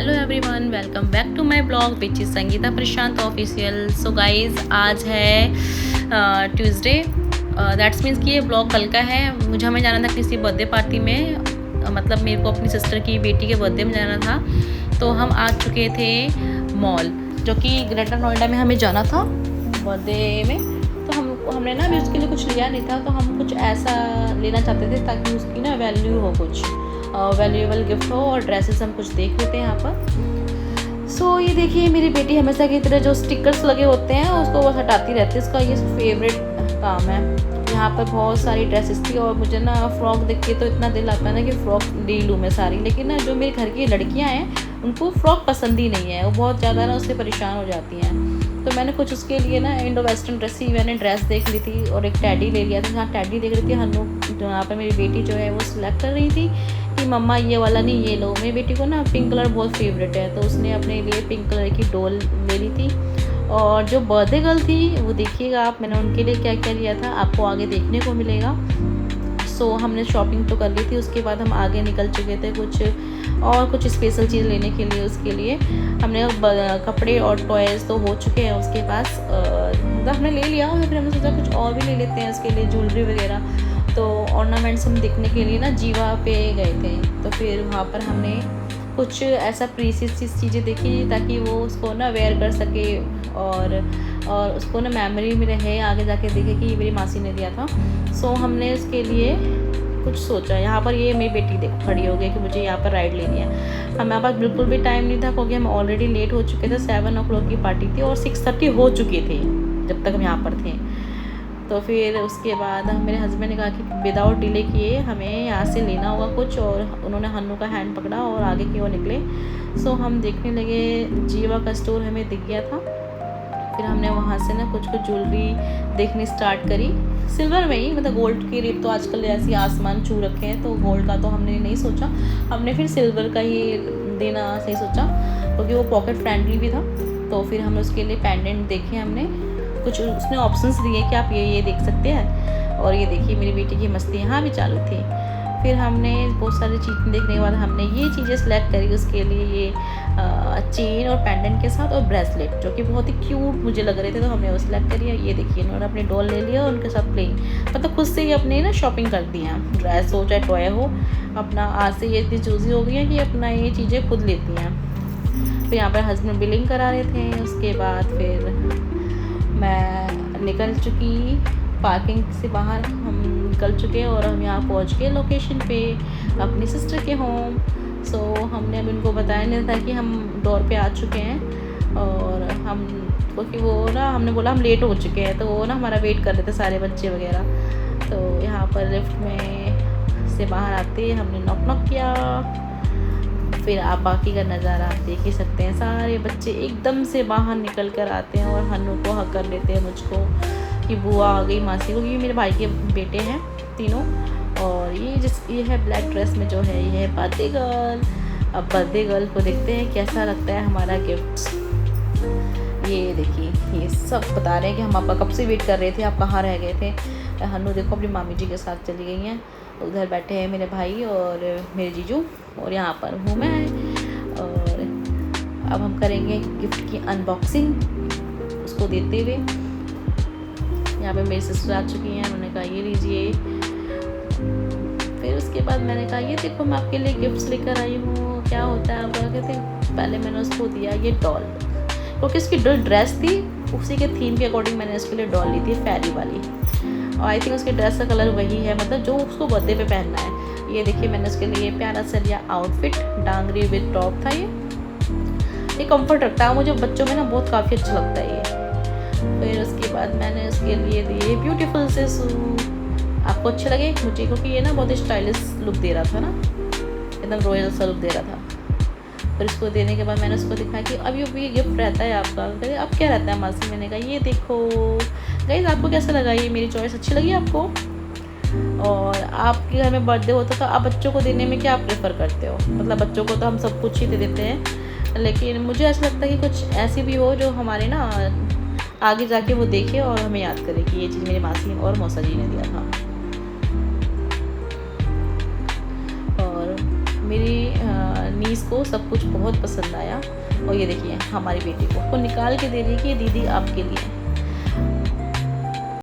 Hello everyone, welcome back to my blog which is Sangeeta Prashant official. So guys, आज है Tuesday. That's means कि ये blog कल का है। हमें जाना था किसी बर्थडे पार्टी में, मतलब मेरे को अपनी सिस्टर की बेटी के बर्थडे में जाना था। तो हम आ चुके थे मॉल, जो कि ग्रेटर नोएडा में हमें जाना था बर्थडे में। तो हमने ना अभी उसके लिए कुछ लिया नहीं था, तो हम कुछ ऐसा लेना चाहते थे ताकि उसकी ना वैल्यू हो, कुछ वैल्यूएबल गिफ्ट हो, और ड्रेसेस हम कुछ देख लेते हैं यहाँ पर। सो ये देखिए, मेरी बेटी हमेशा की तरह जो स्टिकर्स लगे होते हैं उसको वो हटाती रहती है। इसका ये फेवरेट काम है। यहाँ पर बहुत सारी ड्रेसेस थी और मुझे ना फ्रॉक देख के तो इतना दिल आता है ना कि फ़्रॉक ले लूँ मैं सारी। लेकिन ना जो मेरे घर की लड़कियाँ हैं उनको फ़्रॉक पसंद ही नहीं है, वो बहुत ज़्यादा ना उससे परेशान हो जाती हैं। तो मैंने कुछ उसके लिए ना इंडो वेस्टर्न ड्रेस ही मैंने ड्रेस देख ली थी और एक टैडी ले लिया था। जहाँ टैडी देख रही थी हन्नू, जो यहाँ पर मेरी बेटी जो है वो सिलेक्ट कर रही थी कि मम्मा ये वाला नहीं ये लो। मेरी बेटी को ना पिंक कलर बहुत फेवरेट है, तो उसने अपने लिए पिंक कलर की डॉल ले ली थी। और जो बर्थडे गर्ल थी वो देखिएगा आप, मैंने उनके लिए क्या क्या लिया था आपको आगे देखने को मिलेगा। सो हमने शॉपिंग तो कर ली थी, उसके बाद हम आगे निकल चुके थे कुछ स्पेशल चीज़ लेने के लिए। उसके लिए हमने कपड़े और टॉयज़ तो हो चुके हैं उसके पास, मतलब हमने ले लिया। और फिर हमने सोचा कुछ और भी ले लेते हैं उसके लिए, ज्वेलरी वगैरह। तो ऑर्नामेंट्स हम देखने के लिए ना जीवा पे गए थे। तो फिर वहाँ पर हमने कुछ ऐसा प्रीसियस चीज़ें देखी ताकि वो उसको ना वेयर कर सके और उसको ना मेमोरी में रहे, आगे जाके देखे कि ये मेरी मासी ने दिया था। सो हमने उसके लिए कुछ सोचा। यहाँ पर ये मेरी बेटी देख खड़ी हो गई कि मुझे यहाँ पर राइड लेनी है। हमारे पास बिल्कुल भी टाइम नहीं था क्योंकि हम ऑलरेडी लेट हो चुके थे। 7 o'clock की पार्टी थी और 6:30 हो चुके थे जब तक हम यहाँ पर थे। तो फिर उसके बाद मेरे हस्बैंड ने कहा कि विदाउट डिले किए हमें यहाँ से लेना होगा कुछ, और उन्होंने हन्नू का हैंड पकड़ा और आगे की ओर निकले। सो हम देखने लगे, जीवा का स्टोर हमें दिख गया था। फिर हमने वहाँ से ना कुछ ज्वेलरी देखनी स्टार्ट करी, सिल्वर में ही। मतलब गोल्ड के रेट तो आजकल ऐसे आसमान छू रखे हैं, तो गोल्ड का तो हमने नहीं सोचा। हमने फिर सिल्वर का ही देना सही सोचा क्योंकि वो पॉकेट फ्रेंडली भी था। तो फिर हमने उसके लिए पेंडेंट देखे, हमने कुछ उसने ऑप्शंस दिए कि आप ये देख सकते हैं। और ये देखिए मेरी बेटी की मस्ती यहाँ भी चालू थी। फिर हमने बहुत सारी चीज़ें देखने के बाद हमने ये चीज़ें सेलेक्ट करी उसके लिए, ये चेन और पेंडेंट के साथ और ब्रेसलेट, जो कि बहुत ही क्यूट मुझे लग रहे थे। तो हमने वो सिलेक्ट करी। ये देखिए इन्होंने अपनी डॉल ले लिया और उनके साथ प्लेइंग, मतलब खुद से ही अपने ना शॉपिंग कर दी हैं। ड्रेस हो चाहे टॉय हो, अपना आज से ये इतनी चूज़ी हो गई है कि अपना ये चीज़ें खुद लेती हैं। फिर यहाँ पर हस्बैंड बिलिंग करा रहे थे। उसके बाद फिर मैं निकल चुकी पार्किंग से बाहर, हम निकल चुके और हम यहाँ पहुँच गए लोकेशन पे अपनी सिस्टर के होम। सो हमने अभी उनको बताया नहीं था कि हम डोर पे आ चुके हैं। और हम क्योंकि वो ना हमने बोला हम लेट हो चुके हैं, तो वो ना हमारा वेट कर रहे थे सारे बच्चे वगैरह। तो यहाँ पर लिफ्ट में से बाहर आते हमने नॉक किया। फिर आप बाकी का नज़ारा आप देख ही सकते हैं, सारे बच्चे एकदम से बाहर निकल कर आते हैं और हन्नू को हक कर लेते हैं मुझको कि बुआ आ गई, मासी को। ये मेरे भाई के बेटे हैं तीनों। और ये है ब्लैक ड्रेस में जो है, ये है बर्थडे गर्ल। अब बर्थडे गर्ल को देखते हैं कैसा लगता है हमारा गिफ्ट। ये देखिए, ये सब बता रहे हैं कि हम आपका कब से वेट कर रहे थे, आप कहाँ रह गए थे। हन्नू देखो अपनी मामी जी के साथ चली गई हैं। उधर बैठे हैं मेरे भाई और मेरे जीजू, और यहाँ पर हूँ मैं। और अब हम करेंगे गिफ्ट की अनबॉक्सिंग उसको देते हुए। यहाँ पे मेरी सिस्टर आ चुकी हैं, उन्होंने कहा ये लीजिए। फिर उसके बाद मैंने कहा ये देखो मैं आपके लिए गिफ्ट्स लेकर आई हूँ, क्या होता है। आप कहते पहले मैंने उसको दिया ये डॉल, क्योंकि उसकी जो ड्रेस थी उसी के थीम के अकॉर्डिंग मैंने उसके लिए डॉल ली थी, फेरी वाली। और आई थिंक उसके ड्रेस का कलर वही है, मतलब जो उसको बर्थडे पे पहनना है। ये देखिए मैंने उसके लिए प्यारा सा लिया आउटफिट, डांगरी विद टॉप था। ये कंफर्ट रखता है मुझे, बच्चों में ना बहुत काफ़ी अच्छा लगता है ये। फिर उसके बाद मैंने उसके लिए दिए ब्यूटीफुल से सूट। आपको अच्छे लगे मुझे, क्योंकि ये ना बहुत स्टाइलिश लुक दे रहा था ना, एकदम रॉयल सा लुक दे रहा था। फिर इसको देने के बाद मैंने उसको दिखाया कि अब ये गिफ्ट रहता है आपका। कहते अब क्या रहता है मासी। मैंने कहा ये देखो गाइस, आपको कैसा लगा, ये मेरी चॉइस अच्छी लगी आपको। और आपके घर में बर्थडे होता तो आप बच्चों को देने में क्या प्रेफर करते हो। मतलब बच्चों को तो हम सब कुछ ही दे देते हैं, लेकिन मुझे ऐसा लगता है कि कुछ ऐसी भी हो जो हमारे ना आगे जाके वो देखे और हमें याद करे कि ये चीज़ मेरी मासी और मौसा जी ने दिया था। और मेरी नीस को सब कुछ बहुत पसंद आया। और ये देखिए हमारी बेटी को निकाल के दे रही है कि दीदी आपके लिए।